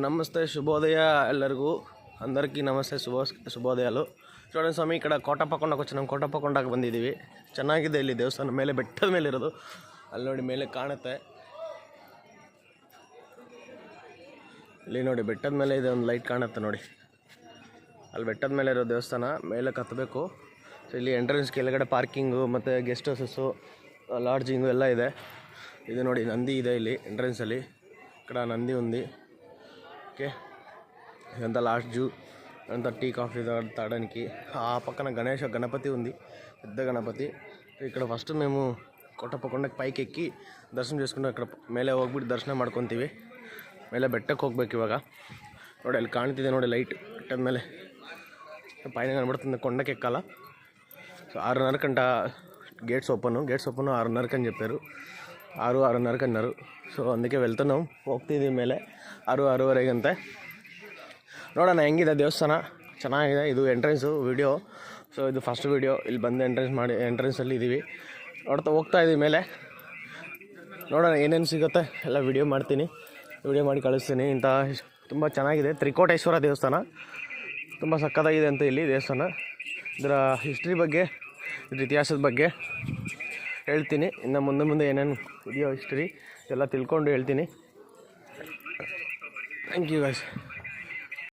నమస్తే శుభోదయ ಎಲ್ಲರಿಗೂ అందరికీ ನಮಸ್ತೆ ಶುಭೋದಯಾಲು చూడండి ಸ್ವಾಮಿ ಈ ಕಡೆ ಕೋಟಪ್ಪಕೊಂಡಕ್ಕೆ వచ్చి ನಾವು ಕೋಟಪ್ಪಕೊಂಡಕ್ಕೆ ಬಂದಿದ್ದೀವಿ. ಚೆನ್ನಾಗಿದೆ ಇಲ್ಲಿ ದೇವಸ್ಥಾನ ಮೇಲೆ ಬೆಟ್ಟದ ಮೇಲೆ ಇರೋದು. ಅಲ್ಲಿ ನೋಡಿ ಮೇಲೆ ಕಾಣುತ್ತೆ, ಇಲ್ಲಿ ನೋಡಿ ಬೆಟ್ಟದ ಮೇಲೆ ಇದೆ ಒಂದು ಲೈಟ್ ಕಾಣುತ್ತೆ ನೋಡಿ, ಅಲ್ಲಿ ಬೆಟ್ಟದ ಮೇಲೆ ಇರೋ ದೇವಸ್ಥಾನ ಮೇಲೆ ಕತ್ತಬೇಕು. ಸೊ ಇಲ್ಲಿ ಎಂಟ್ರೆನ್ಸ್ ಕೆಳಗಡೆ ಪಾರ್ಕಿಂಗು ಮತ್ತು ಗೆಸ್ಟ್ ಹೌಸಸ್ಸು ಲಾಡ್ಜಿಂಗು ಎಲ್ಲ ಇದೆ. ಇದು ನೋಡಿ ನಂದಿ ಇದೆ ಇಲ್ಲಿ ಎಂಟ್ರೆನ್ಸಲ್ಲಿ, ఇక్కడ నంది ఉంది. ఓకే, ఇదంతా లాస్ట్ జూ, అంతా టీ కాఫీ తాగడానికి. ఆ పక్కన గణపతి ఉంది, పెద్ద గణపతి. ఇక్కడ ఫస్ట్ మేము ಕೋಟಪ್ಪಕೊಂಡಕ್ಕೆ ಪೈకి ಎಕ್ಕಿ ದರ್ಶನ చేసుకుంటాం. ఇక్కడ ಮೇಲೆ ಹೋಗ್ಬಿಟ್ಟು ದರ್ಶನ ಮಾಡ್ಕೊತೀವಿ. ಮೇಲೆ ಬೆಟ್ಟಕ್ಕೆ ಹೋಗ್ಬೇಕು ಇವಾಗ. ನೋಡಿ ಅಲ್ಲಿ ಕಾಣ್ತಿದೆ ನೋಡಿ ಲೈಟ್ ಬೆಟ್ಟದ ಮೇಲೆ, పైన కనబడుతుంది. కొండకి ఎక్కాల. సో 6:30 గంట గేట్స్ ఓపెన్ 6:30 అని చెప్పారు. 6:30 అన్నారు. సో అందుకే వెళ్తున్నాం, ಹೋಗ್ತಿದ್ದೀವಿ ಮೇಲೆ 6:30 ಅಂತೆ. ನೋಡೋಣ ಹೆಂಗಿದೆ ದೇವಸ್ಥಾನ. ಚೆನ್ನಾಗಿದೆ. ಇದು ಎಂಟ್ರೆನ್ಸು ವಿಡಿಯೋ. ಸೊ ಇದು ಫಸ್ಟ್ ವಿಡಿಯೋ. ಇಲ್ಲಿ ಬಂದು ಎಂಟ್ರೆನ್ಸಲ್ಲಿ ಇದ್ದೀವಿ, ಹೋಗ್ತಾ ಇದ್ದೀವಿ ಮೇಲೆ. ನೋಡೋಣ ಏನೇನು ಸಿಗುತ್ತೆ ಎಲ್ಲ ವಿಡಿಯೋ ಮಾಡಿ ಕಳಿಸ್ತೀನಿ. ಇಂಥ ತುಂಬ ಚೆನ್ನಾಗಿದೆ. ತ್ರಿಕೋಟೇಶ್ವರ ದೇವಸ್ಥಾನ ತುಂಬ ಸಕ್ಕತ್ತಾಗಿದೆ ಅಂತ ಇಲ್ಲಿ ದೇವಸ್ಥಾನ. ಇದರ ಹಿಸ್ಟ್ರಿ ಬಗ್ಗೆ, ಇದ್ರ ಇತಿಹಾಸದ ಬಗ್ಗೆ ಹೇಳ್ತೀನಿ. ಇನ್ನು ಮುಂದೆ ಏನೇನು ಇದೆಯೋ ಹಿಸ್ಟ್ರಿ ಎಲ್ಲ ತಿಳ್ಕೊಂಡು ಹೇಳ್ತೀನಿ. Thank you guys.